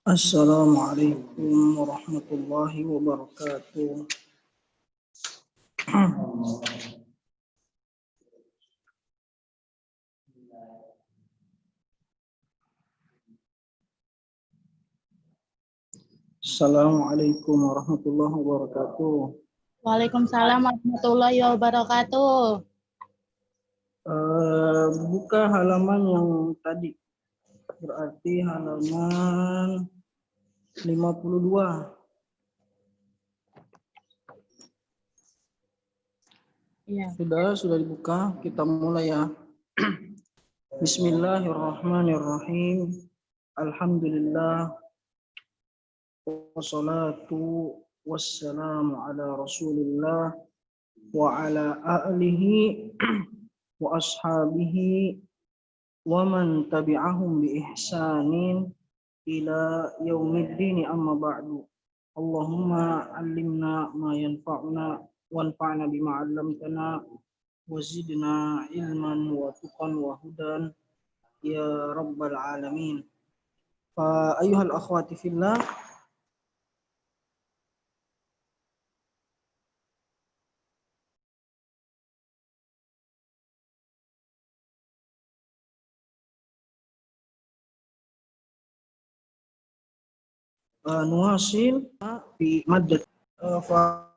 Assalamualaikum warahmatullahi wabarakatuh. Assalamualaikum warahmatullahi wabarakatuh. Waalaikumsalam warahmatullahi wabarakatuh. Buka halaman yang tadi, berarti halaman 52. Iya. Sudah dibuka, kita mulai ya. Bismillahirrahmanirrahim. Alhamdulillah. Wassalatu wassalamu ala Rasulillah wa ala alihi wa ashabihi wa man tabi'ahum bi ihsanin ila yaumiddin amma ba'du. Allahumma 'allimna ma yanfa'una wanfa'na bima 'allamtana wa zidna ilman wa tuqan wa hudan ya rabbal alamin. Fa ayyuhal akhwati fillah, nuwasil fi madad fa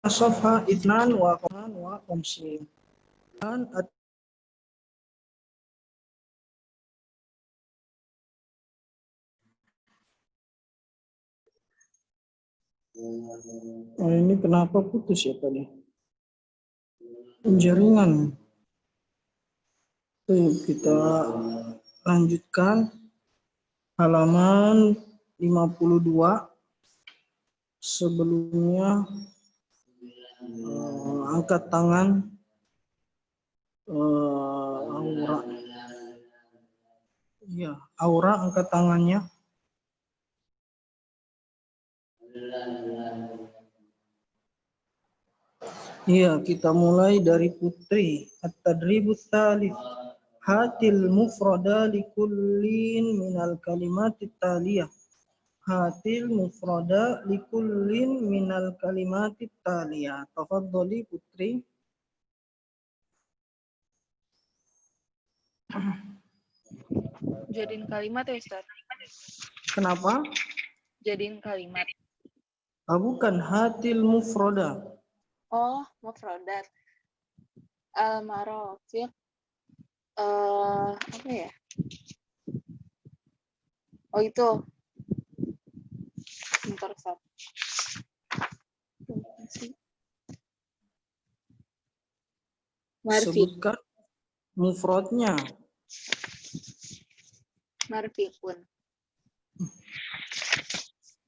safha 52 dan ini kenapa putus ya tadi? Jaringan. Kita lanjutkan halaman 52. Sebelumnya angkat tangan, aura. Ya, aura angkat tangannya. Iya, kita mulai dari Putri. At-tadribut tsalits. Hatil mufrada likullin minal kalimatit taliyah. Hatil mufrada likullin minal kalimatit taliyah. Tafadhali Putri. Jadiin kalimat ya, Ustaz? Kenapa? Jadiin kalimat. Bukan, hatil mufrada. Oh, mufradat. Al-marafiq. Apa ya? Oh, itu. Bentar, Ustaz. Marfi. Sebutkan mufradnya. Marfiqun.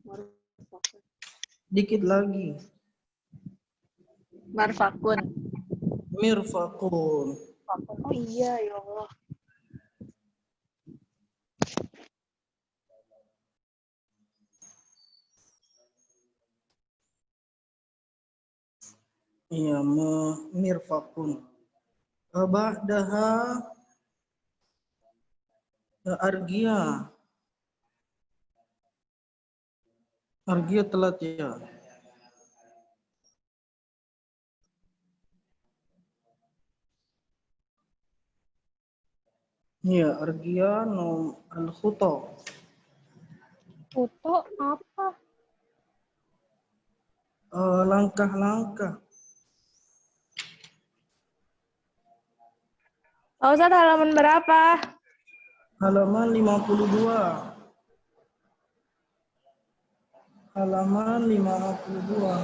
Marfaqun. Dikit lagi. Marfaqun. Mirfaqun. Oh iya, ya Allah. Iya, mirfaqun. Ba'daha argia. Argia telat ya. Iya, argia al-khuta. Foto apa? Langkah-langkah. Oh, Ustaz, halaman berapa? Halaman 52. Halaman 52.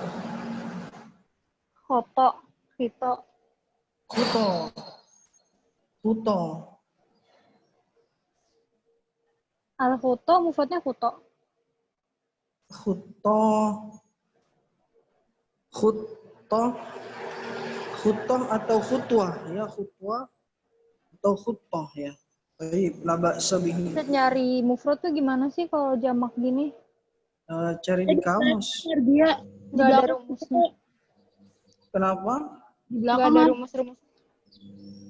Foto, Vito. Khuta. Khuta. Al-foto, mufradnya foto. Khuta. Khutah. Khutah atau khutwah ya, khutwah atau khutah ya. Baik, la ba'sa bihi. Ustaz, nyari mufrad tuh gimana sih kalau jamak gini? Cari di kamus. Dia di Nggak ada belakang rumusnya. Kenapa? di Nggak belakang ada kan. rumus-rumus.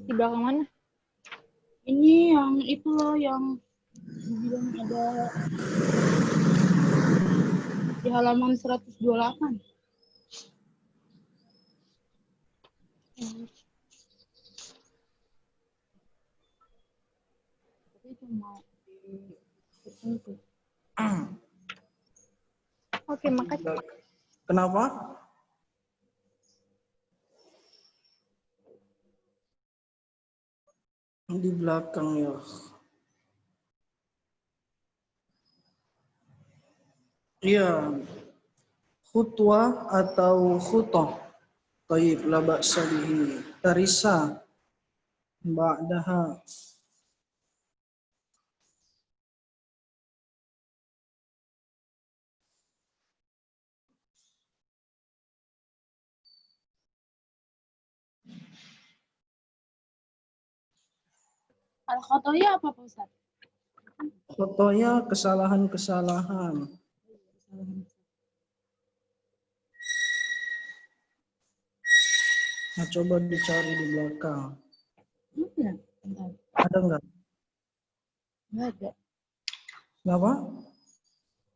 Di belakang mana? Ini yang itu loh yang dibilang ada di halaman 128. Tapi itu mau itu. Oke, makasih. Kenapa? Di belakang ya. Iya. Khutwah atau khutah. Taib la ba'sa bihi. Tarisa. Ba'daha. Al-khotoya apa Pak Ustaz? Khutahnya kesalahan-kesalahan. Nah, coba dicari di belakang. Iya, bentar. Ada nggak? Nggak ada. Kenapa?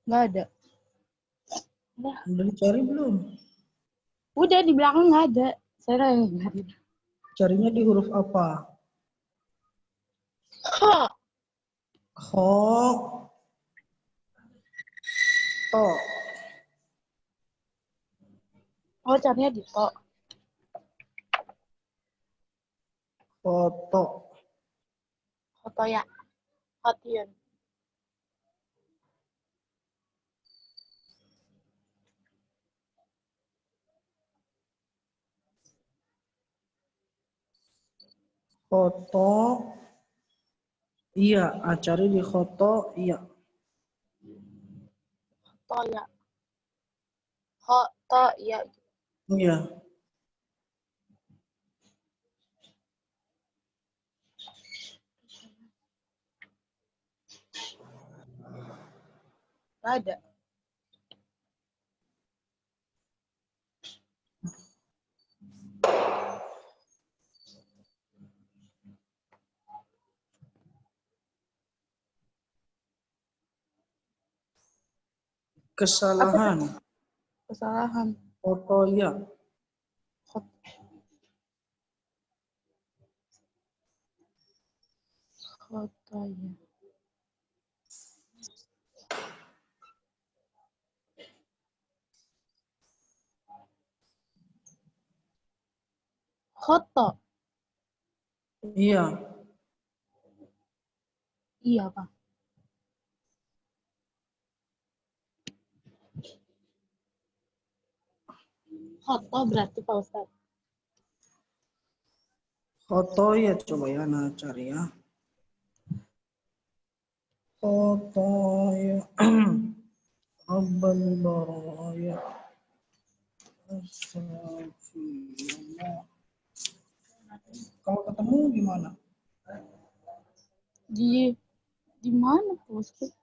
Nggak ada. Udah dicari belum? Udah di belakang nggak ada. Saya yang nggak ada. Carinya di huruf apa? Kho. Kho. To. Oh, carinya di kho. Foto. Khotoya. Khotiyun. Foto. Iya, cari di foto. Iya. Khotoya. Khotoya. Iya. Nggak ada. Kesalahan. Kesalahan. Foto iya. Khotoya. Khoto. Iya. Iya, Pak. Khoto berarti Pak Ustaz. Foto ya, coba ya, nah cari ya. Foto ya. Abal baraya. Astagfirullah. Kalau ketemu gimana? Di mana Pak Ustaz?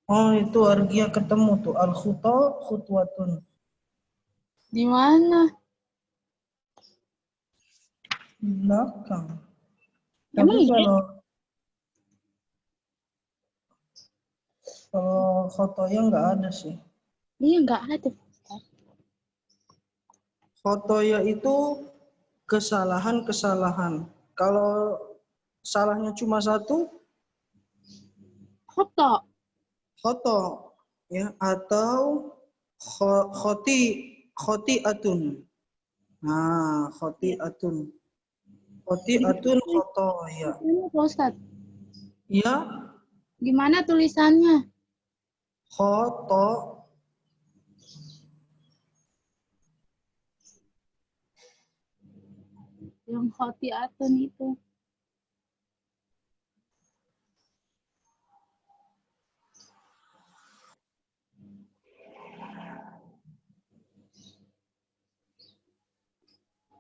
Oh, itu argia ketemu tuh. Al-khuta khutwatun. Di mana? Di belakang. Emang Tapi iya? kalau fotonya nggak ada sih. Iya, nggak ada Pak Ustaz. Fotonya itu kesalahan-kesalahan. Kalau salahnya cuma satu, Khoto. foto ya, atau khoti atun. Nah, khoti atun. Khoti atun foto ya. Ini Pak Ustaz. Ya, Gimana tulisannya? foto. Yang khoti atun itu.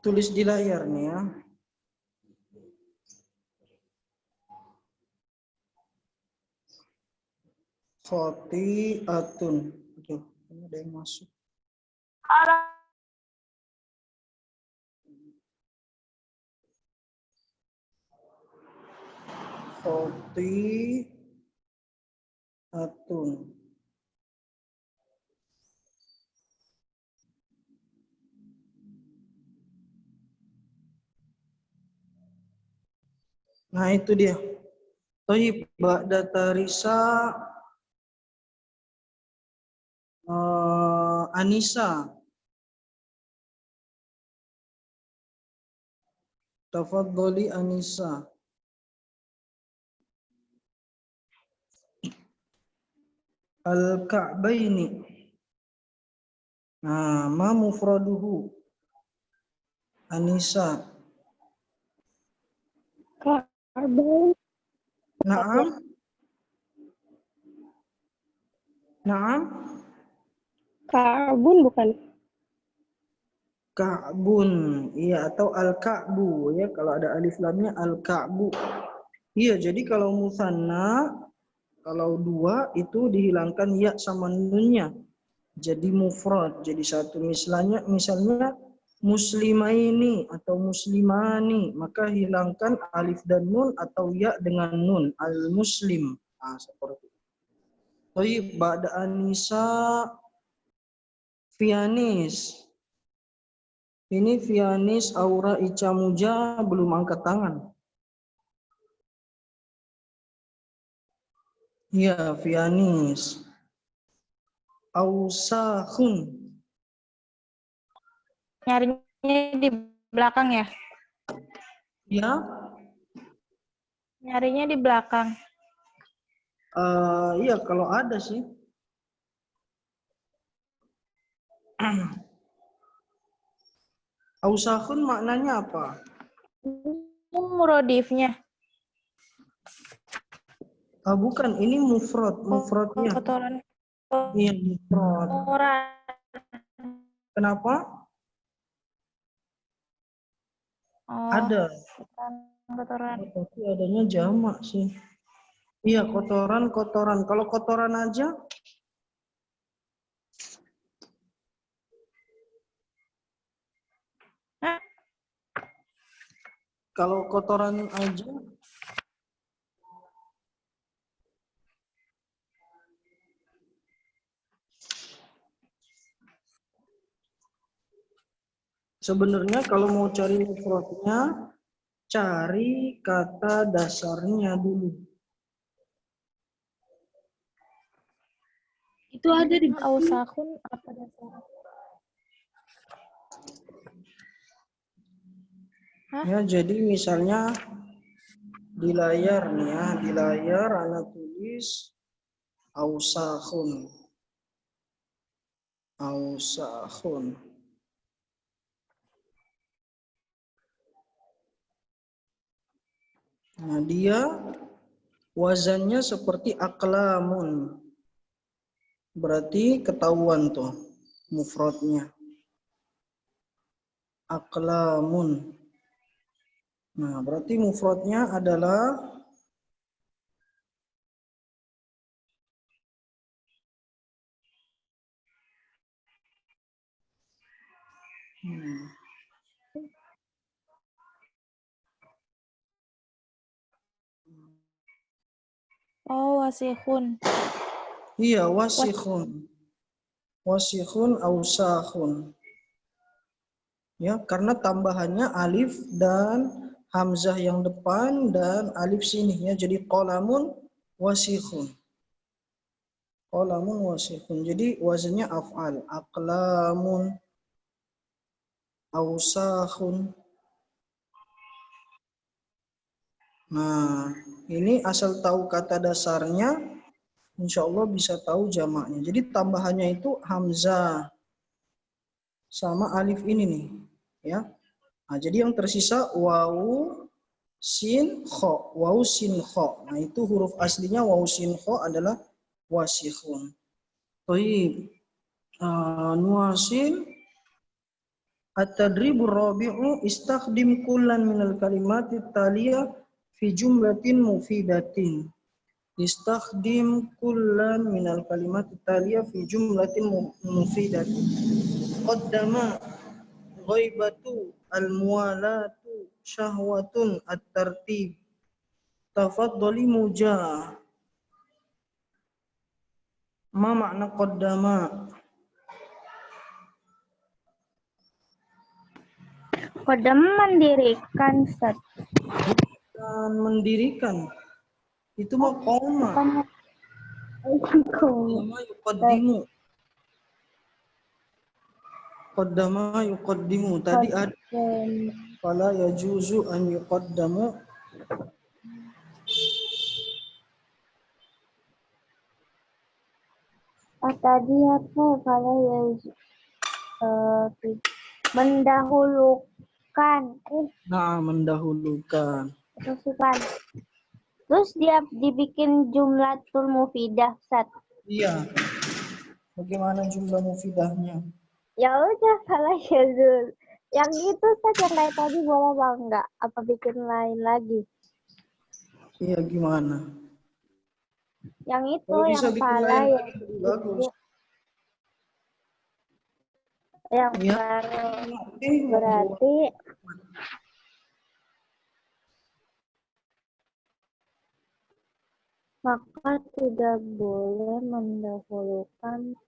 Tulis di layar nih ya. Khoti atun. Oke. Ada yang masuk. Khoti atun. Nah itu dia. Thayyib ba'da tarisa Anisa. Tafadhali Anisa. Al-Ka'baini. Nah, ma mufraduhu. Anisa. Karbon. Naam. Naam. Karbon bukan? Ka'bun. Iya, atau al-ka'bu ya, kalau ada alif lamnya al-ka'bu. Iya, jadi kalau musanna, kalau dua itu dihilangkan ya sama nunnya. Jadi mufrad, jadi satu. Misalnya muslimaini atau muslimani, maka hilangkan alif dan nun atau ya dengan nun, al-muslim. Nah, seperti itu. Baik, ba'da Anisa Vianis. Ini Vianis Aura Ica Muja belum angkat tangan. Ya, Vianis. Ausahun. Nyarinya di belakang ya? Ya, Nyarinya di belakang. iya kalau ada sih. Ausahun maknanya apa? Murodifnya. Bukan, ini mufradnya. Kotoran. Iya, mufrad. Kotoran. Kenapa? Oh, Ada. kotoran. Tapi adanya jamak sih. Iya, kotoran. Kalau kotoran aja, Hah? kalau kotoran aja, sebenarnya kalau mau cari mufradnya, cari kata dasarnya dulu. Itu ada di buku. Ausakun apa dasarnya? Hah? Ya, jadi misalnya di layar nih ya, di layar anak tulis ausahun. Ausahun. Nah, dia wazannya seperti aklamun. Berarti ketahuan tuh mufradnya. Aklamun. Nah, berarti mufradnya adalah Oh, wasihun. iya, wasikhun. Wasikhun ausahun. Ya, karena tambahannya alif dan hamzah yang depan dan alif sini ya. Jadi qalamun wasikhun. Qalamun wasikhun. Jadi wazannya af'al. Aqlamun ausahun. Nah, ini asal tahu kata dasarnya, insya Allah bisa tahu jamaknya. Jadi tambahannya itu hamzah sama alif ini nih, ya. Nah, jadi yang tersisa wawu, sin, kho. Wawu, sin, kho. Nah, itu huruf aslinya wawu, sin, kho adalah wasikhun. Baik. Nuasil. At-tadribur rabi'u istakhdim kullan minal kalimati taliyah fi jumlatin mufidatin. Istakhdim kullan minal kalimat taliyah fi jumlatin mufidatin. Qaddama ghaibatu al-muwalatu syahwatun at-tartib. Tafaddali mujah. Ma makna qaddama? Kodam mendirikan Ustaz. Dan mendirikan. Itu mah koma. Bukannya Qaddama yuqaddimu. Qaddama yuqaddimu. Tadi ada fala yajuzu an yuqaddamu. tadi apa? Kalau ya mendahulukan. Nah, mendahulukan. Terus kan. Terus dia dibikin jumlatul mufidah, Ustaz. Iya. Bagaimana jumlah mufidahnya? Ya udah, salah yazul. Yang itu saja kayak tadi boleh bang enggak? Apa bikin lain lagi? Iya, gimana? Yang itu Kalau bisa yang bikin salah lain ya. lagi lebih bagus. Yang Iya. berarti maka tidak boleh mendahulukan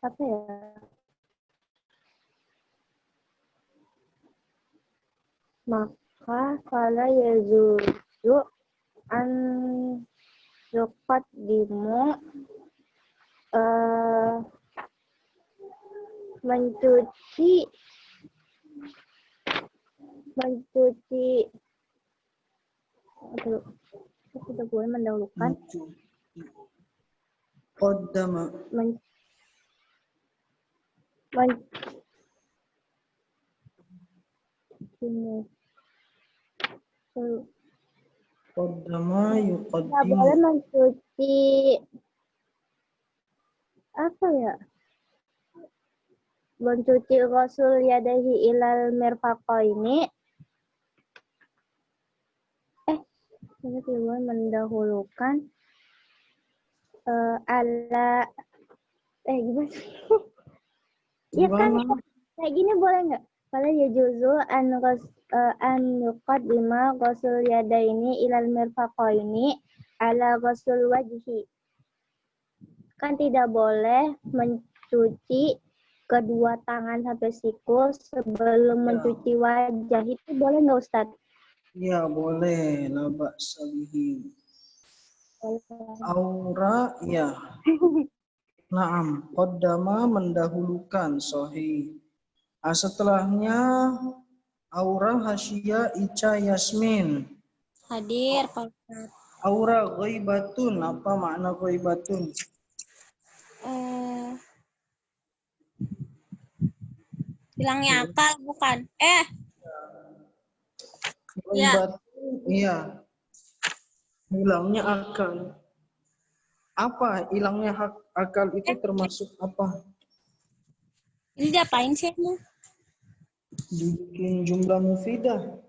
apa ya? Maka kalau yazuzu an yuqaddimu mencuci tidak boleh mendahulukan Qaddama. Qaddama Tidak yuqaddimu. boleh mencuci apa ya? Mencuci ghusul yadayhi ilal mirfaqaini. Tidak boleh mendahulukan ala gimana? Ya kan kayak gini boleh nggak? Kalau ya juzu an yuqaddima ghusul yadaini ilal mirfaqaini ala ghusul wajhi. Kan tidak boleh mencuci kedua tangan sampai siku sebelum mencuci wajah. Itu boleh nggak Ustaz? Ya, boleh. La ba'sa bihi. Aura, ya. Naam. Qaddama mendahulukan. Sahih. Setelahnya Aura, Hasya, Ica, Yasmin. Hadir, Pak Ustaz. Aura ghaibatun. Apa makna ghaibatun? Hilangnya akal bukan? Ghaibatun, iya. Hilangnya akal. Apa hilangnya akal itu termasuk apa? Ini diapain sih? Dibikin jumlah mufidah.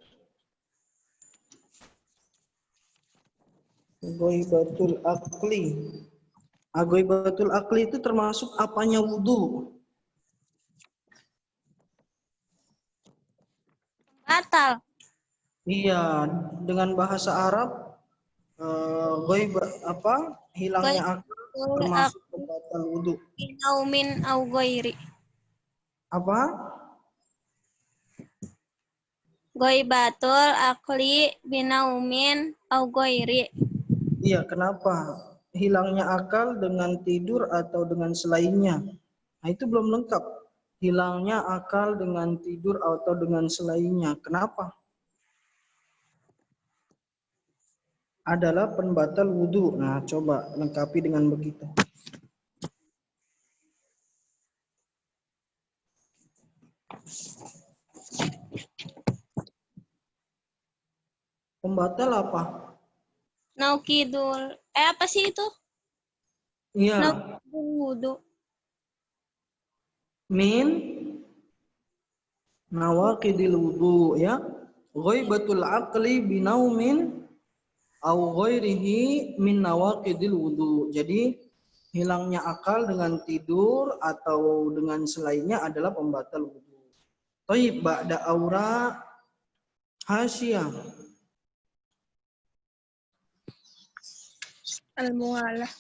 Ghaibatul akli. Ghaibatul akli itu termasuk apanya wudu? Batal. Iya, dengan bahasa Arab hilangnya akal termasuk pembatal wudu. Inaumin au ghairi. Apa? Ghaibatul akli binaumin au ghairi. Iya, kenapa? Hilangnya akal dengan tidur atau dengan selainnya. Nah, itu belum lengkap. Hilangnya akal dengan tidur atau dengan selainnya. Kenapa? Adalah pembatal wudu. Nah, coba lengkapi dengan begitu. Pembatal apa? Naukidul. Apa sih itu? Iya. Naukidul wudu. Min nawaqidil wudu, ya. Ghaibatul aqli binaumin au ghairihi min nawaqidil wudu. Jadi hilangnya akal dengan tidur atau dengan selainnya adalah pembatal wudu. Thayyib, ba'da aura hasyah. Al-muwalah.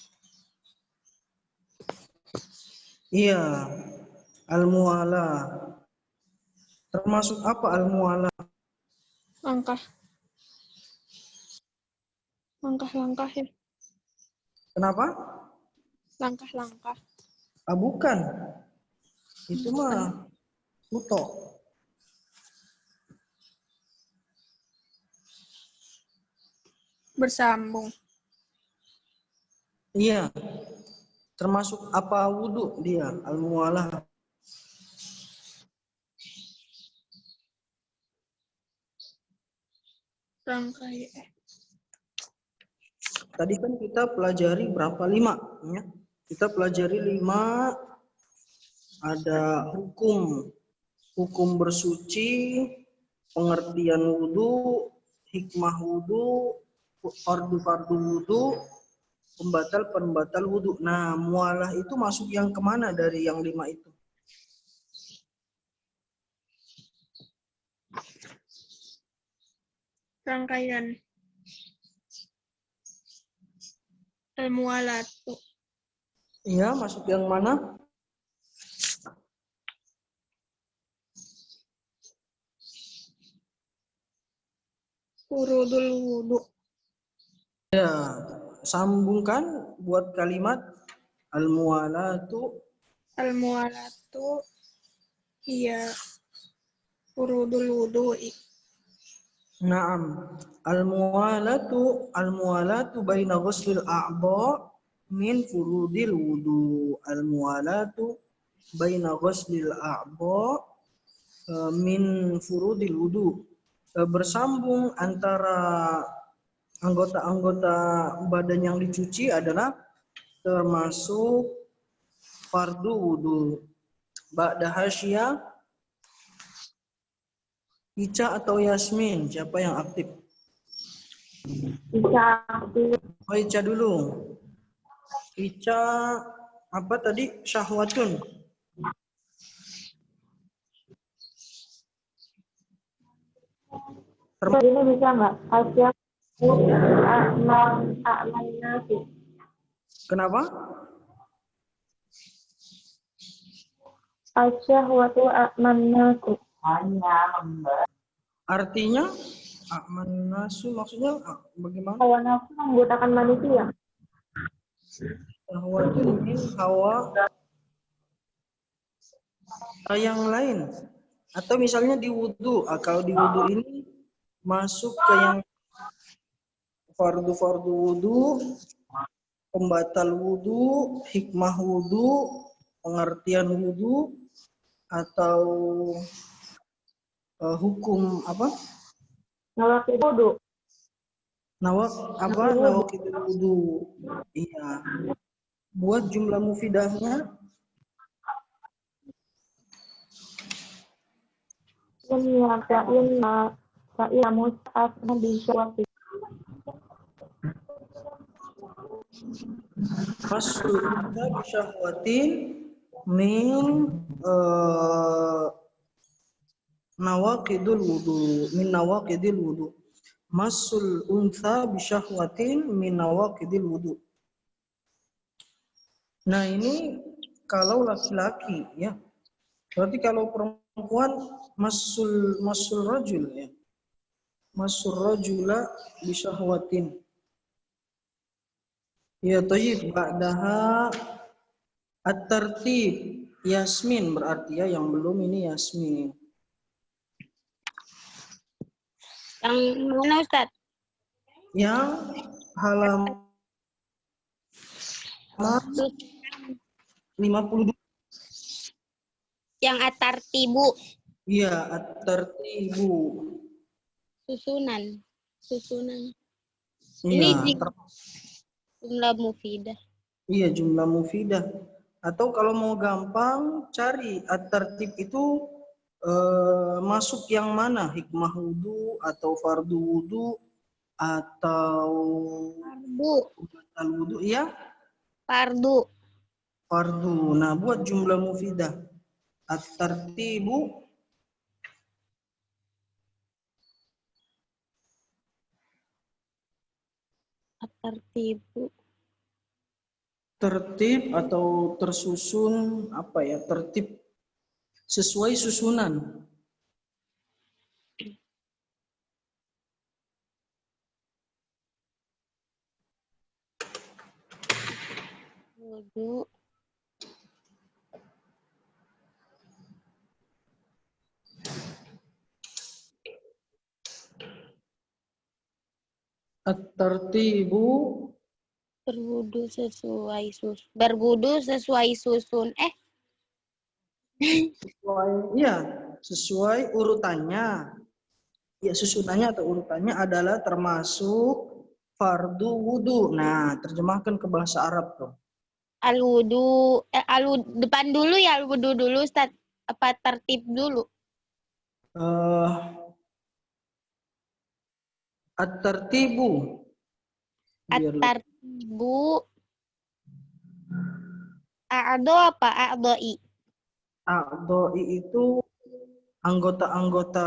Iya, al-muwala. Termasuk apa al-muwala? Langkah. Langkah-langkah ya. Kenapa? Langkah-langkah. Ah, bukan. Itu mah kuto. Bersambung. Iya. Termasuk apa wudu dia, al-muwalah. Rangkai. Tadi kan kita pelajari berapa? 5, ya. Kita pelajari 5, ada hukum bersuci, pengertian wudu, hikmah wudu, fardu wudu, pembatal wudu. Nah, mualah itu masuk yang kemana dari yang 5 itu? Rangkaian. Al-muwalatu. Iya, masuk yang mana? Furudul wudu. Ya, sambungkan buat kalimat al-muwalatu. Al-muwalatu hiya furudul wudu'i. Naam. Al-muwalatu baina ghuslil a'dha min furudil wudu. Al-muwalatu baina ghuslil a'dha min furudil wudu. Bersambung antara anggota-anggota badan yang dicuci adalah termasuk fardu wudu. Ba'da hasyah, Ica atau Yasmin, siapa yang aktif? Bisa. Oh, Ica dulu. Ica apa tadi? Syahwatun. Ini bisa nggak? Asyah a'man nasi. Kenapa? Asyahwatu a'man nasi. Artinya aman nasu maksudnya bagaimana? Hawa nafsu menggunakan manusia. Syahwatun min hawa yang lain. Atau misalnya di wudu, kalau di wudu ini masuk ke yang fardu wudu, pembatal wudu, hikmah wudu, pengertian wudu, atau hukum apa? Nawakid wudu. Nawakidul wudu. Iya. Buat jumlah mufidahnya Inna mus'af nabi syawati. fasul unta bisyahwatin min nawaqidul wudu. Masul untha bisyahwatin min nawaqidil wudu. Nah, ini kalau laki-laki ya. Berarti kalau perempuan masul rajul ya. Masul rajula bisyahwatin. Ya thayyib, ba'daha at-tartib. Yasmin berarti ya, yang belum ini Yasmin. Yang mana Ustaz? Yang halaman 52. Yang at-tartibu. Iya, at-tartibu. Susunan. Iya, Ini jumlah mufidah. iya, jumlah mufidah. Atau kalau mau gampang cari at-tartib itu masuk yang mana? Hikmah wudu atau fardu wudu atau Fardu. batal wudu ya Fardu. fardu. Nah, buat jumlah mufidah. At-tartibu At-tartibu. tertib atau tersusun apa ya? Tertib sesuai susunan. Wudu. At-tartibu Berwudu sesuai susun. sesuai urutannya. Ya, susunannya atau urutannya adalah termasuk fardu wudu. Nah, terjemahkan ke bahasa Arab tuh. Al-wudu. Depan dulu ya, al-wudu dulu, Ustaz. Apa tertib dulu? At-tartibu. At-tartibu. A'do apa? A'doi. A'dha'i itu anggota-anggota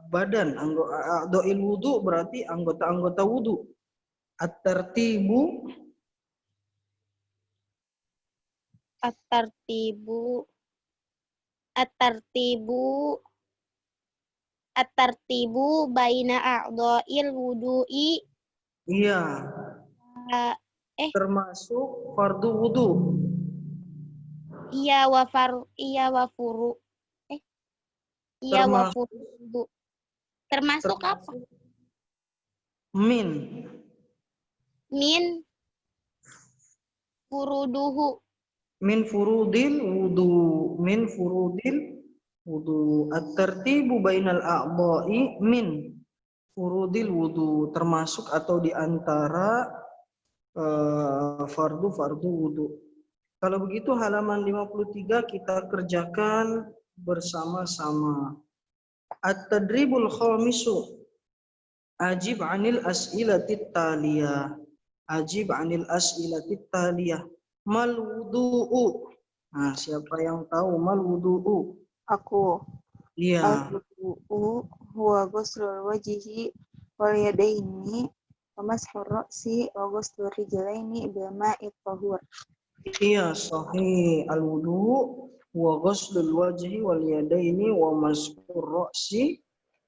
badan. A'dha'il wudu berarti anggota-anggota wudu. At-tartibu At-tartibu. At-tartibu. At-tartibu baina a'dha'il wudu'i. iya Eh, termasuk fardu wudu. iya wa furu. Iya wa Termasuk furu. Termasuk apa? min Min furuduhu. min furudil wudu. At-tartibu bainal a'dha'i min furudil wudu, termasuk atau di antara fardu wudu. Kalau begitu halaman 53 kita kerjakan bersama-sama. At-tadribul khamisu. Ajib 'anil as'ilatit taliyah. Ajib 'anil as'ilatit taliyah. Mal wudu'u. Nah, siapa yang tahu mal wudu'u? Aku. Iya. Al-wudu'u huwa ghuslul wajhi wal yadaini wa mashur ra'si wa ghuslur rijlaini bil ma'i tahur. Iya, sahih. Al-wudu wa ghuslul wajhi wal yadaini wa mashur ra'si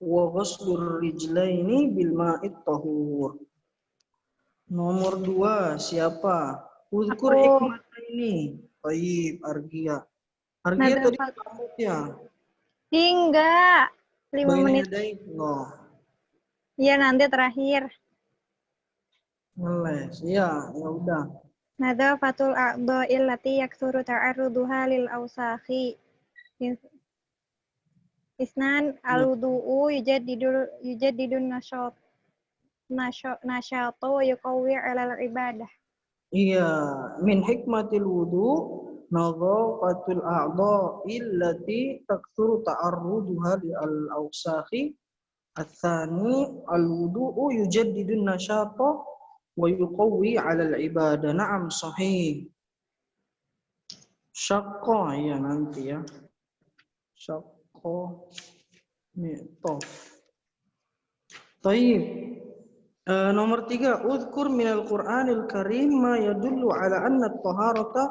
wa ghuslur rijlaini bil ma'i tahur. Nomor 2 siapa? Uzkur hikmataini. Baik, Argia. Argia Nada tadi Fat- takut ya. Enggak. 5 Baina menit. yadain. Loh, Iya, nanti terakhir. ngeles. Ya udah. Nadzafatul a'dha'il lati yaksuru ta'arruduha lil awsakhi. Isnan al-wudu'u yujaddidun nasyatu yuqawwi 'alal ibadah. Iya, min hikmatil wudu nadhafatul a'dha'i allati taktsuru ta'arruduha al awsakhi. Ats-tsani al-wudu'u yujaddidun nasyata wa yuqawwi 'ala al-ibadah. Na'am, sahih. Syaqqa ya nanti ya. Syaqqa mi'taf. Baik. Nomor 3, uzkur minal Qur'anil Karim ma yadullu ala anna at-taharata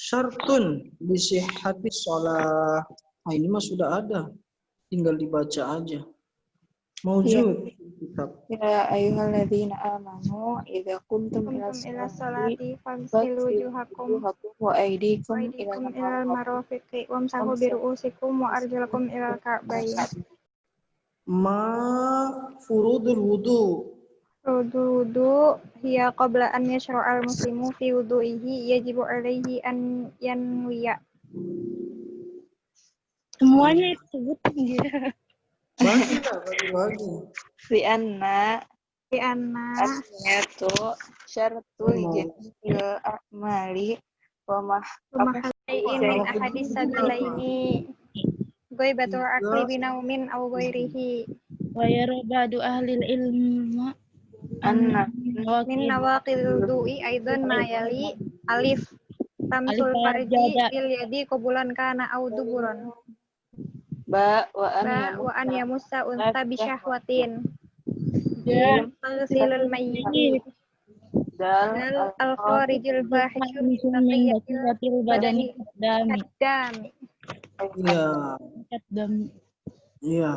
syartun li sihhatis shalah. Nah, ini mah sudah ada. Tinggal dibaca aja. Maujud kitab. Ya ayyuhalladzina amanu idza kuntum ila Ila sholati salati famsilu wujuhakum wa aydikum waidikum ilal marafiqi wamsahu biru'usikum wa arjulakum ilal ka'bayn. Ma furudul wudu. Furudul wudu hiya qabla an yashra'al muslimu fi wudu'ihi yajibu alaihi an yanwiya. Semuanya disebutkan ya. Bagi. Li anna Di anna asniyatu syaratul jannil a'mali wa mahalain min ahadis sabilaini ghaibatul aqli binaumin aw ghairihi. Wa yara ba'du ahlil ilmi Anna Min nawaqidil wudu'i aidan ma yali alif tamsul Alif farji jada. lil yadi qabulan kana au duburan. ba wa an Ba wa an yamussa unta bi syahwatin. Ja. Taghsilul mayyit. dal Dal al kharijil fahishu min Min baqiyatil baqiyatil badani dami. dami. Iya, Dami. iya.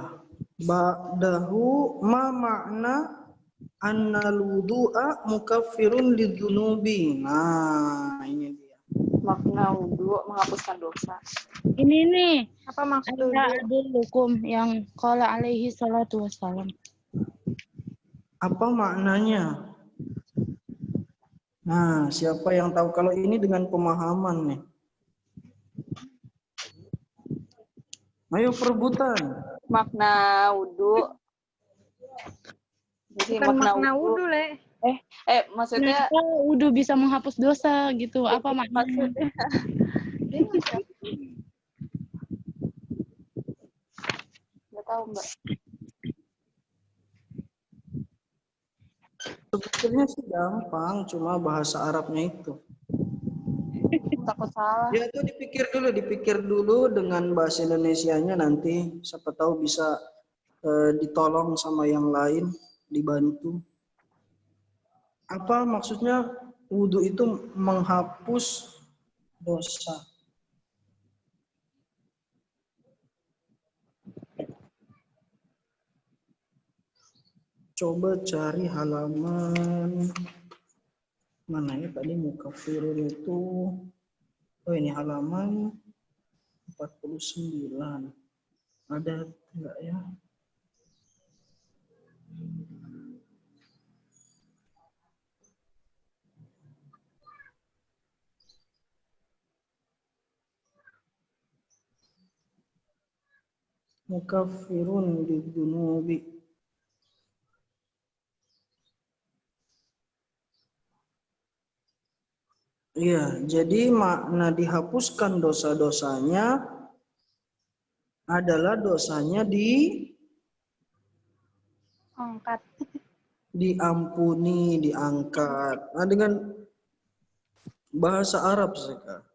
Ba'dahu ma makna annal wudu'a mukaffirun lidzunubi. Nah, ini dia. makna wudu menghapuskan dosa. Ini nih. Apa maksud Ala wudu? adul hukum yang qala alaihi salatu wassalam. Apa maknanya? Nah, siapa yang tahu kalau ini dengan pemahaman nih? Ayo perebutan. Makna wudu. Jadi Bukan makna wudu, Le. maksudnya Kenapa wudu bisa menghapus dosa gitu? Apa maknanya? maksudnya nggak tahu Mbak. Sebetulnya sih gampang, cuma bahasa Arabnya itu. Takut salah. Ya itu dipikir dulu dengan bahasa Indonesianya nanti siapa tahu bisa ditolong sama yang lain, dibantu. Apa maksudnya wudhu itu menghapus dosa? Coba cari halaman mana ya tadi mukafirun itu. Oh ini halaman 49. Ada enggak ya? Mukaffirun lidzunubi. Iya, jadi makna dihapuskan dosa-dosanya adalah dosanya Angkat. diampuni, diangkat. Nah, dengan bahasa Arab sekarang.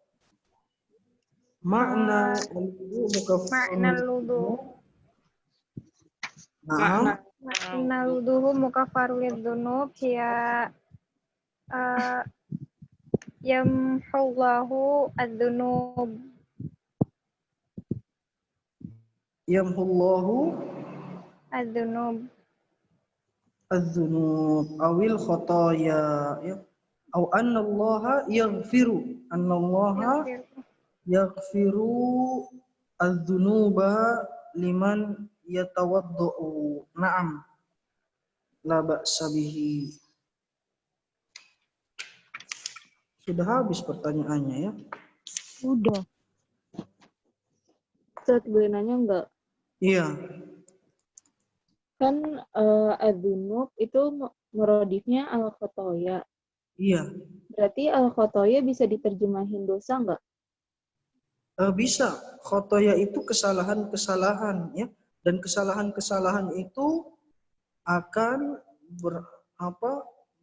Makna wudu Makna wudu. Nah, Makna wuduhu mukaffarul lidzunub ya yamhullahu adzunub. yamhullahu Adzunub. az-dzunub awil khotoya ya. Au annallaha yaghfiru az-dzunuba liman yatawaddu. Naam. La ba'sa bihi. Sudah habis pertanyaannya ya. Udah. Ustaz, boleh nanya nggak? Iya. Kan adzunub itu merodifnya al-khotoya. Iya. Berarti al-khotoya bisa diterjemahin dosa nggak? Bisa. Khotoya itu kesalahan-kesalahan ya. Dan kesalahan-kesalahan itu akan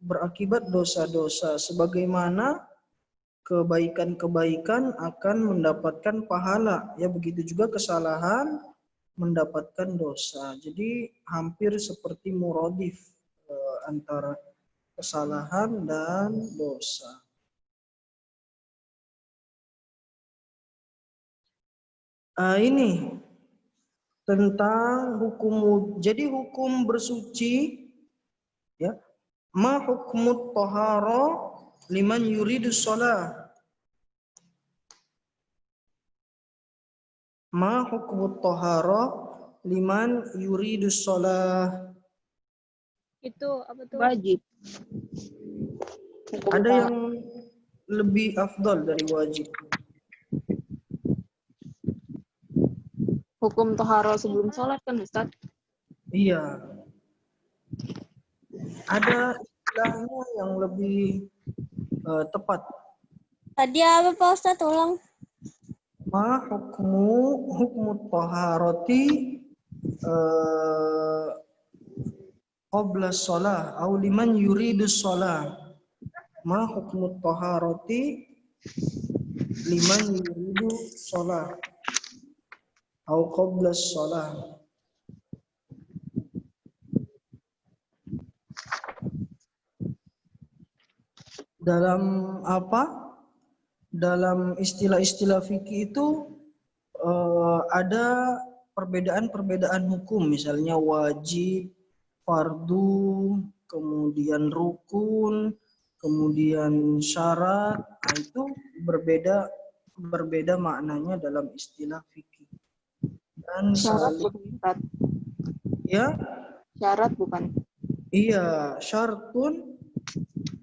berakibat dosa-dosa. Sebagaimana kebaikan-kebaikan akan mendapatkan pahala. Ya begitu juga kesalahan mendapatkan dosa. Jadi hampir seperti muradif antara kesalahan dan dosa. Ini tentang hukum. Jadi hukum bersuci ya. Ma hukmut thahara liman yuridus shalah. Ma hukmut thahara liman yuridus shalah. Itu apa tuh? Wajib. Ada yang lebih afdal dari wajib. Hukum toharo sebelum sholat kan Ustaz? Iya. Ada istilahnya yang lebih tepat. Tadi apa Pak Ustadz? Ulang. Ma hukmu taharati qabla shalah au liman yuridus shalah. Ma hukmut taharati liman yuridu shalah au qabla shalah. Dalam apa? Dalam istilah-istilah fikih itu ada perbedaan-perbedaan hukum, misalnya wajib, fardu, kemudian rukun, kemudian syarat. Nah, itu berbeda maknanya dalam istilah fikih. Dan Syarat saling bukan Ustaz. ya, Syarat bukan. iya, syartun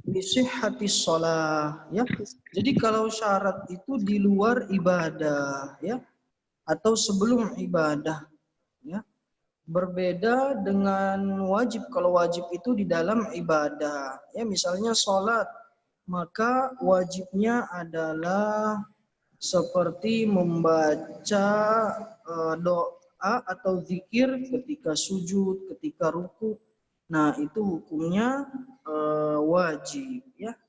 lisihhatis shalah ya. Jadi kalau syarat itu di luar ibadah ya atau sebelum ibadah ya. Berbeda dengan wajib. Kalau wajib itu di dalam ibadah ya, misalnya sholat, maka wajibnya adalah seperti membaca doa atau zikir ketika sujud, ketika ruku. Nah, itu hukumnya wajib ya.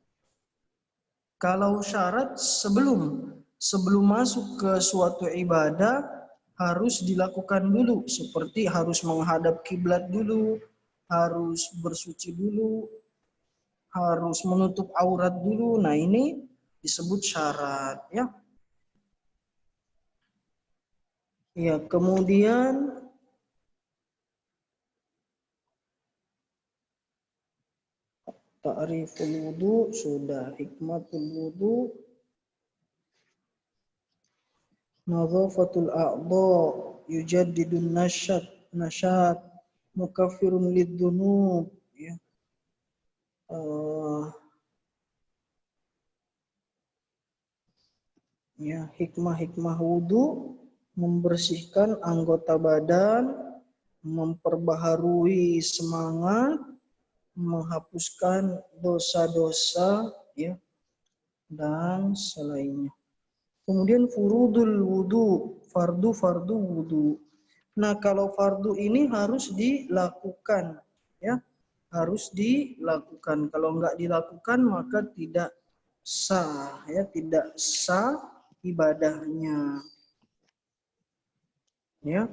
Kalau syarat sebelum masuk ke suatu ibadah harus dilakukan dulu, seperti harus menghadap kiblat dulu, harus bersuci dulu, harus menutup aurat dulu. Nah, ini disebut syarat ya. Ya, kemudian ta'riful wudu sudah, hikmatul wudu, nadhafatul a'dha, yujaddidun nasyat, mukaffirun lidzunub ya. Ya, hikmah-hikmah wudu membersihkan anggota badan, memperbaharui semangat, menghapuskan dosa-dosa ya, dan selainnya. Kemudian furudul wudu, fardu wudu. Nah, kalau fardu ini harus dilakukan ya, harus dilakukan. Kalau enggak dilakukan maka tidak sah ya, tidak sah ibadahnya ya,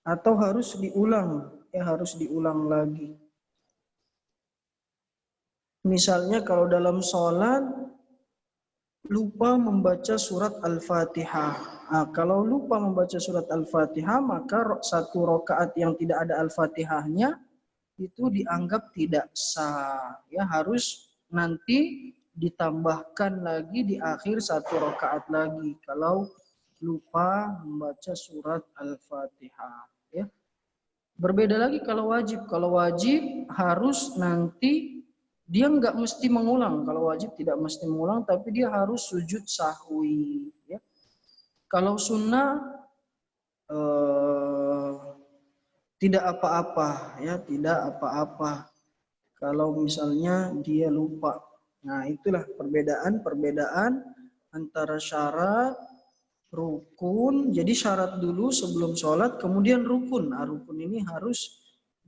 atau harus diulang ya, harus diulang lagi. Misalnya kalau dalam sholat lupa membaca surat Al-Fatihah. Nah, kalau lupa membaca surat Al-Fatihah, maka satu rakaat yang tidak ada Al-Fatihahnya itu dianggap tidak sah. Ya, harus nanti ditambahkan lagi di akhir satu rakaat lagi kalau lupa membaca surat Al-Fatihah. Ya. Berbeda lagi kalau wajib. Kalau wajib harus nanti dia nggak mesti mengulang. Kalau wajib tidak mesti mengulang, tapi dia harus sujud sahwi. Ya. Kalau sunnah tidak apa-apa, ya, tidak apa-apa. Kalau misalnya dia lupa. Nah, itulah perbedaan antara syarat, rukun. Jadi syarat dulu sebelum sholat, kemudian rukun. Nah, rukun ini harus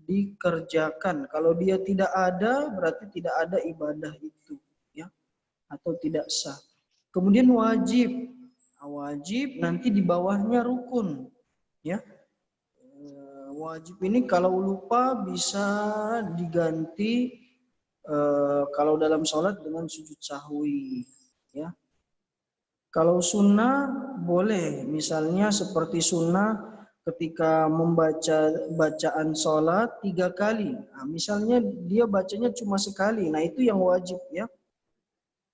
dikerjakan. Kalau dia tidak ada, berarti tidak ada ibadah itu, ya, atau tidak sah. Kemudian wajib. Nah, wajib nanti di bawahnya rukun, ya. Wajib ini kalau lupa bisa diganti kalau dalam sholat dengan sujud sahwi, ya. Kalau sunnah boleh, misalnya seperti sunnah ketika membaca bacaan sholat 3 kali. Nah, misalnya dia bacanya cuma sekali, nah itu yang wajib ya.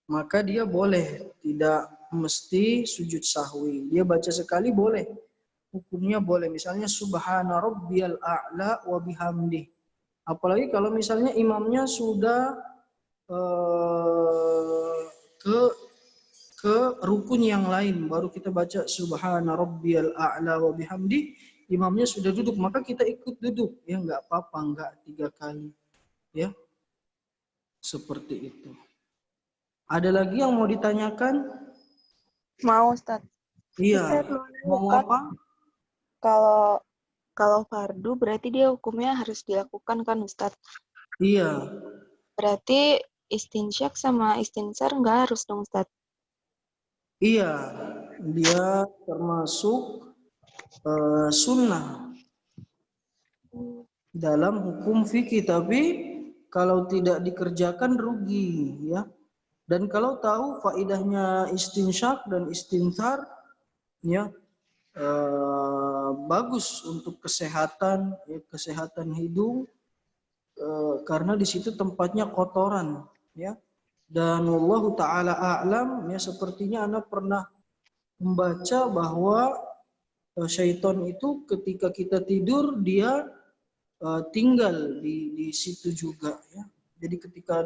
Maka dia boleh, tidak mesti sujud sahwi. Dia baca sekali boleh, hukumnya boleh. Misalnya subhana rabbiyal a'la wa bihamdih. Apalagi kalau misalnya imamnya sudah ke rukun yang lain, baru kita baca subhana rabbiyal a'la wa bihamdi, imamnya sudah duduk, maka kita ikut duduk, ya nggak apa-apa, nggak 3 kali, ya, seperti itu. Ada lagi yang mau ditanyakan? Mau, Ustaz. Iya. Mau apa? Kalau Kalau fardu berarti dia hukumnya harus dilakukan kan Ustadz? Iya, Berarti istinsyak sama istinsar nggak harus dong Ustadz? iya. Dia termasuk sunnah dalam hukum fikih, tapi kalau tidak dikerjakan rugi, ya. Dan kalau tahu faidahnya istinsyak dan istinthar, ya, bagus untuk kesehatan, ya, kesehatan hidung, karena di situ tempatnya kotoran, ya. Dan wallahu taala a'lam, ya, sepertinya Anda pernah membaca bahwa syaitan itu ketika kita tidur dia tinggal di situ juga, ya. Jadi ketika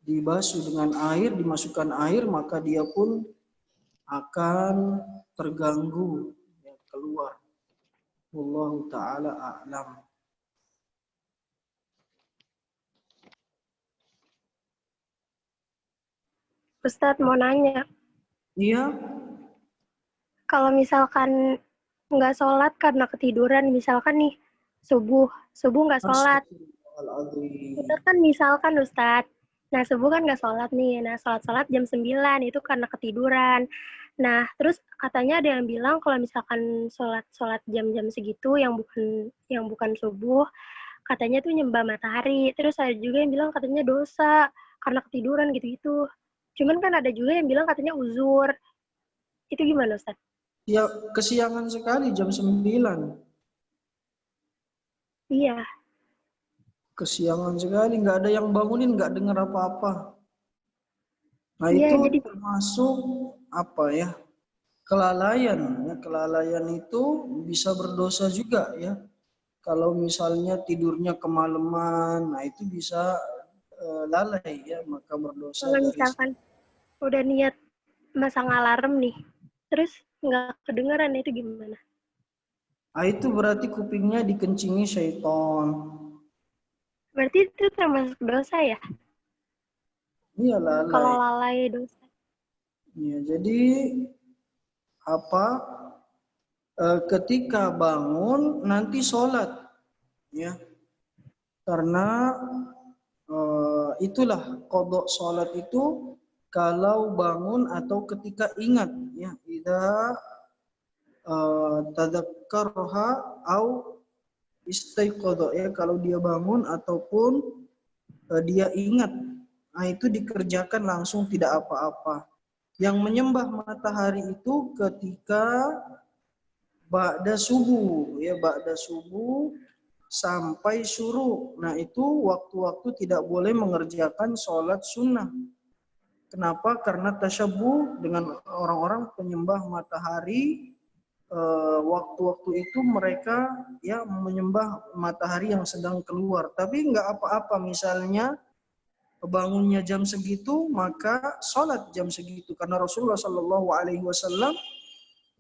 dibasuh dengan air, dimasukkan air, maka dia pun akan terganggu, ya, keluar. Wallahu taala a'lam. Ustadz mau nanya, Iya, kalau misalkan nggak sholat karena ketiduran, misalkan nih subuh nggak sholat, astagfirullahaladzim. itu kan misalkan Ustadz, nah subuh kan nggak sholat nih, nah sholat jam 9 itu karena ketiduran. Nah terus katanya ada yang bilang kalau misalkan sholat jam-jam segitu yang bukan subuh, katanya tuh nyembah matahari. Terus ada juga yang bilang katanya dosa karena ketiduran gitu-gitu. Cuman kan ada juga yang bilang katanya uzur. Itu gimana Ustadz? Ya, kesiangan sekali jam 9. Iya, Kesiangan sekali, nggak ada yang bangunin, nggak dengar apa-apa. Nah, iya itu jadi termasuk apa ya? Kelalaian. Ya, kelalaian itu bisa berdosa juga, ya. Kalau misalnya tidurnya kemalaman, nah itu bisa lalai, ya, maka berdosa kalau dari. misalkan udah niat masang alarm nih, terus nggak kedengeran itu gimana? Nah, itu berarti kupingnya dikencingi syaitan. Berarti itu termasuk dosa ya? Iya, Kalau lalai. lalai dosa. Ya, jadi apa? Ketika bangun nanti sholat, ya, karena itulah qadha sholat itu kalau bangun atau ketika ingat, ya, idza tadzakkarha au istaiqadha, ya, kalau dia bangun ataupun dia ingat, nah itu dikerjakan langsung, tidak apa-apa. Yang menyembah matahari itu ketika ba'da subuh, ya, ba'da subuh sampai syuruk. Nah, itu waktu-waktu tidak boleh mengerjakan sholat sunnah. Kenapa? Karena tasyabuh dengan orang-orang penyembah matahari. Waktu-waktu itu mereka, ya, menyembah matahari yang sedang keluar. Tapi nggak apa-apa, misalnya bangunnya jam segitu, maka sholat jam segitu. Karena Rasulullah Shallallahu Alaihi Wasallam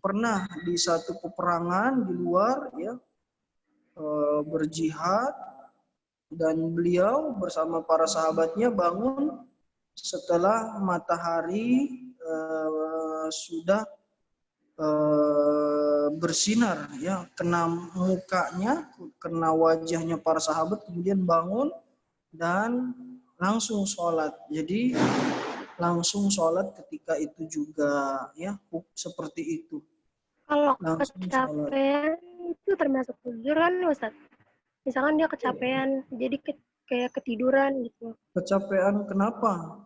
pernah di satu peperangan di luar, ya, berjihad, dan beliau bersama para sahabatnya bangun setelah matahari sudah bersinar, ya, kena mukanya, kena wajahnya para sahabat, kemudian bangun dan langsung sholat. Jadi langsung sholat ketika itu juga, ya, seperti itu. Kalau Langsung sholat. kecapean itu termasuk uzur kan Ustaz? Misalkan dia kecapean, jadi kayak ketiduran gitu. Kecapean kenapa?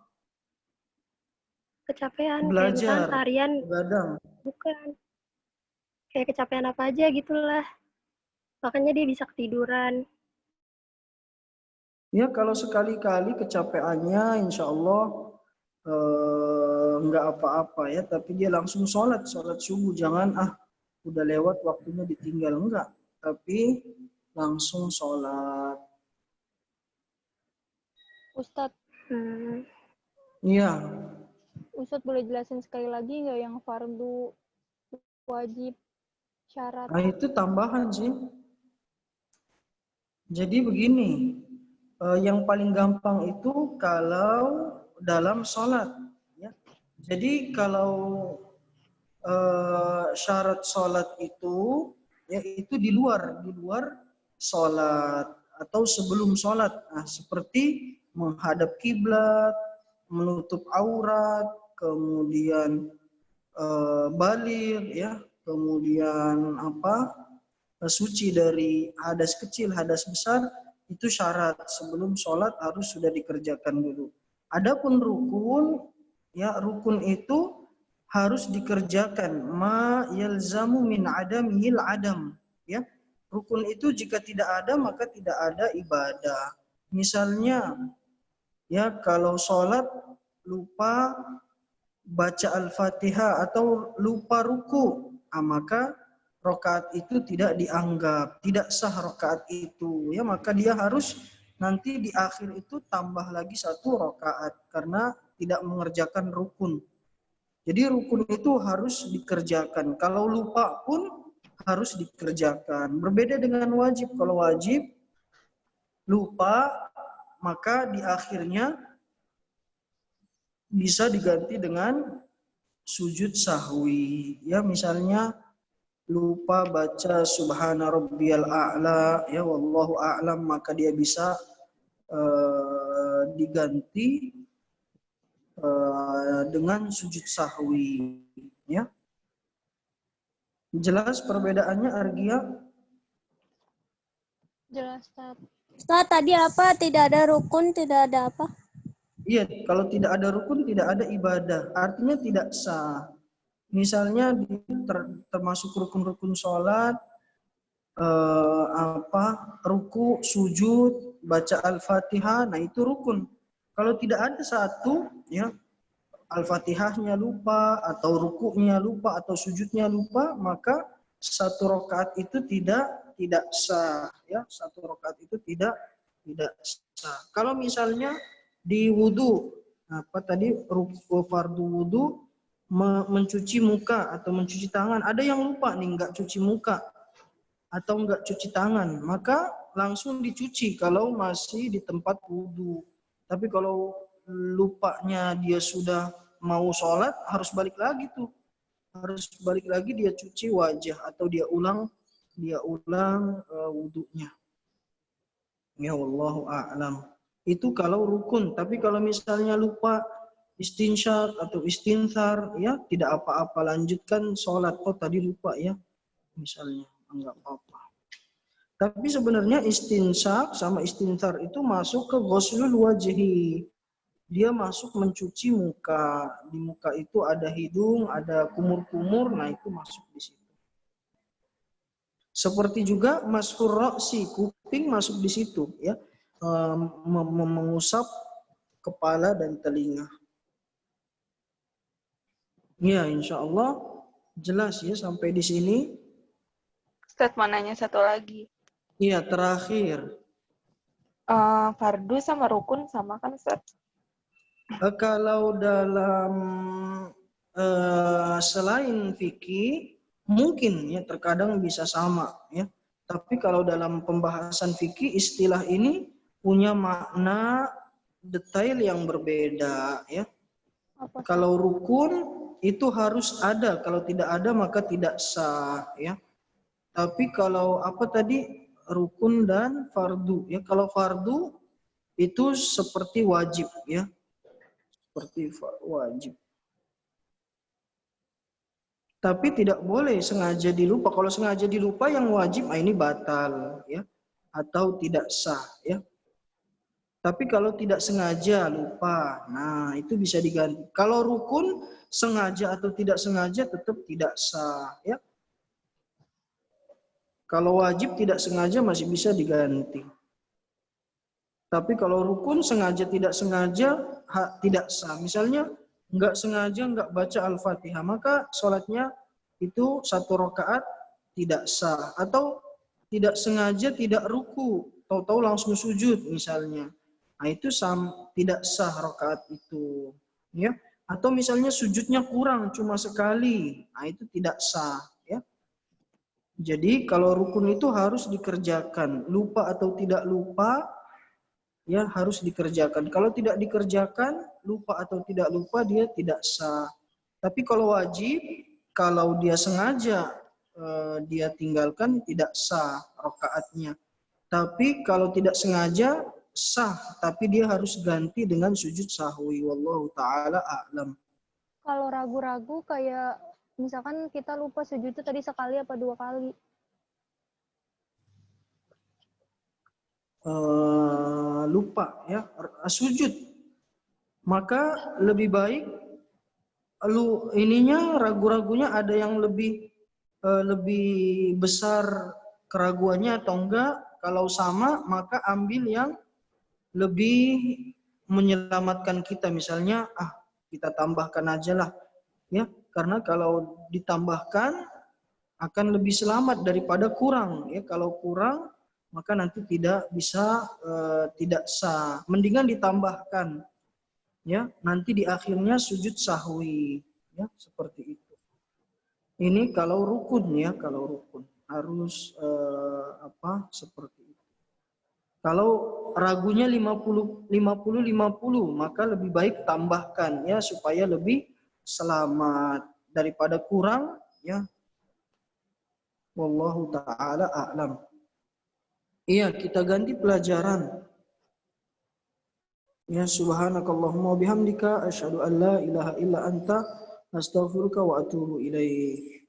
Kecapean, kayak misalkan Belajar, seharian, begadang. bukan. Kayak kecapean apa aja gitulah. Makanya dia bisa ketiduran. Ya, kalau sekali-kali kecapeannya, insya Allah nggak apa-apa, ya. Tapi dia langsung sholat subuh. Jangan udah lewat waktunya ditinggal, enggak. Tapi langsung sholat. Ustadz, Iya. Ustadz boleh jelasin sekali lagi nggak yang fardu, wajib, syarat? Nah, itu tambahan sih. Jadi begini, yang paling gampang itu kalau dalam sholat, ya. Jadi kalau syarat sholat itu ya itu di luar sholat atau sebelum sholat. Nah, seperti menghadap kiblat, menutup aurat, kemudian baligh, ya, kemudian suci dari hadas kecil, hadas besar, itu syarat sebelum sholat harus sudah dikerjakan dulu. Adapun rukun, ya rukun itu harus dikerjakan ma yalzamu min adamil adam, ya. Rukun itu jika tidak ada maka tidak ada ibadah. Misalnya, ya kalau sholat lupa baca Al-Fatihah atau lupa ruku, maka rakaat itu tidak dianggap, tidak sah rakaat itu, ya maka dia harus nanti di akhir itu tambah lagi 1 rakaat karena tidak mengerjakan rukun. Jadi rukun itu harus dikerjakan. Kalau lupa pun harus dikerjakan. Berbeda dengan wajib. Kalau wajib lupa maka di akhirnya bisa diganti dengan sujud sahwi. Ya misalnya lupa baca subhana rabbiyal a'la, ya wallahu a'lam, maka dia bisa diganti dengan sujud sahwi, ya. Jelas perbedaannya, Argia? Jelas, Ustaz. Ustaz, tadi apa? Tidak ada rukun, tidak ada apa? Iya, kalau tidak ada rukun tidak ada ibadah, artinya tidak sah. Misalnya termasuk rukun-rukun sholat, ruku, sujud, baca Al-Fatihah, nah itu rukun. Kalau tidak ada satu, ya Al-Fatihahnya lupa, atau rukunya lupa, atau sujudnya lupa, maka 1 rakaat itu tidak sah, ya 1 rakaat itu tidak sah. Kalau misalnya di wudu, fardu wudu, mencuci muka atau mencuci tangan, ada yang lupa nih nggak cuci muka atau nggak cuci tangan, maka langsung dicuci kalau masih di tempat wudu. Tapi kalau lupanya dia sudah mau sholat, harus balik lagi tuh. Harus balik lagi dia cuci wajah atau dia ulang wudunya. Ya wallahu a'lam. Itu kalau rukun. Tapi kalau misalnya lupa istinsyak atau istinthar, ya tidak apa-apa, lanjutkan sholat. Oh tadi lupa ya, misalnya, enggak apa-apa. Tapi sebenarnya istinsyak sama istinthar itu masuk ke ghuslul wajhi. Dia masuk mencuci muka. Di muka itu ada hidung, ada kumur-kumur, nah itu masuk di situ. Seperti juga mashur ra'si, kuping masuk di situ, ya. Mengusap kepala dan telinga. Ya, insya Allah jelas ya sampai di sini. Ustaz mau nanya satu lagi. Iya, terakhir. Fardu sama rukun sama kan, Ustaz? Kalau dalam selain fikih mungkin ya terkadang bisa sama ya. Tapi kalau dalam pembahasan fikih istilah ini punya makna detail yang berbeda ya. Kalau rukun itu harus ada, kalau tidak ada maka tidak sah ya. Tapi kalau rukun dan fardu ya. Kalau fardu itu seperti wajib ya. Seperti wajib. Tapi tidak boleh sengaja dilupa. Kalau sengaja dilupa yang wajib ini batal ya atau tidak sah ya. Tapi kalau tidak sengaja lupa, nah itu bisa diganti. Kalau rukun sengaja atau tidak sengaja tetap tidak sah ya. Kalau wajib tidak sengaja masih bisa diganti. Tapi kalau rukun sengaja tidak sengaja tidak sah. Misalnya nggak sengaja nggak baca Al-Fatihah, maka sholatnya itu 1 rakaat tidak sah. Atau tidak sengaja tidak ruku, tahu-tahu langsung sujud misalnya. Nah itu tidak sah rakaat itu. Ya. Atau misalnya sujudnya kurang cuma sekali, nah itu tidak sah. Ya. Jadi kalau rukun itu harus dikerjakan. Lupa atau tidak lupa, ya harus dikerjakan. Kalau tidak dikerjakan, lupa atau tidak lupa, dia tidak sah. Tapi kalau wajib, kalau dia sengaja dia tinggalkan tidak sah rakaatnya. Tapi kalau tidak sengaja sah, tapi dia harus ganti dengan sujud sahwi. Wallahu taala a'lam. Kalau ragu-ragu kayak misalkan kita lupa sujud itu tadi sekali apa 2 kali. Lupa ya sujud, maka lebih baik ragu-ragunya ada yang lebih besar keraguannya atau enggak. Kalau sama maka ambil yang lebih menyelamatkan kita, misalnya kita tambahkan aja lah ya, karena kalau ditambahkan akan lebih selamat daripada kurang ya. Kalau kurang maka nanti tidak bisa tidak sah. Mendingan ditambahkan ya, nanti di akhirnya sujud sahwi ya, seperti itu. Ini kalau rukun ya, kalau rukun harus seperti itu. Kalau ragunya 50 maka lebih baik tambahkan ya, supaya lebih selamat daripada kurang ya. Wallahu taala a'lam. Iya, kita ganti pelajaran. Ya, subhanakallahumma bihamdika asyhadu an la ilaha illa anta astaghfiruka wa atubu ilaik.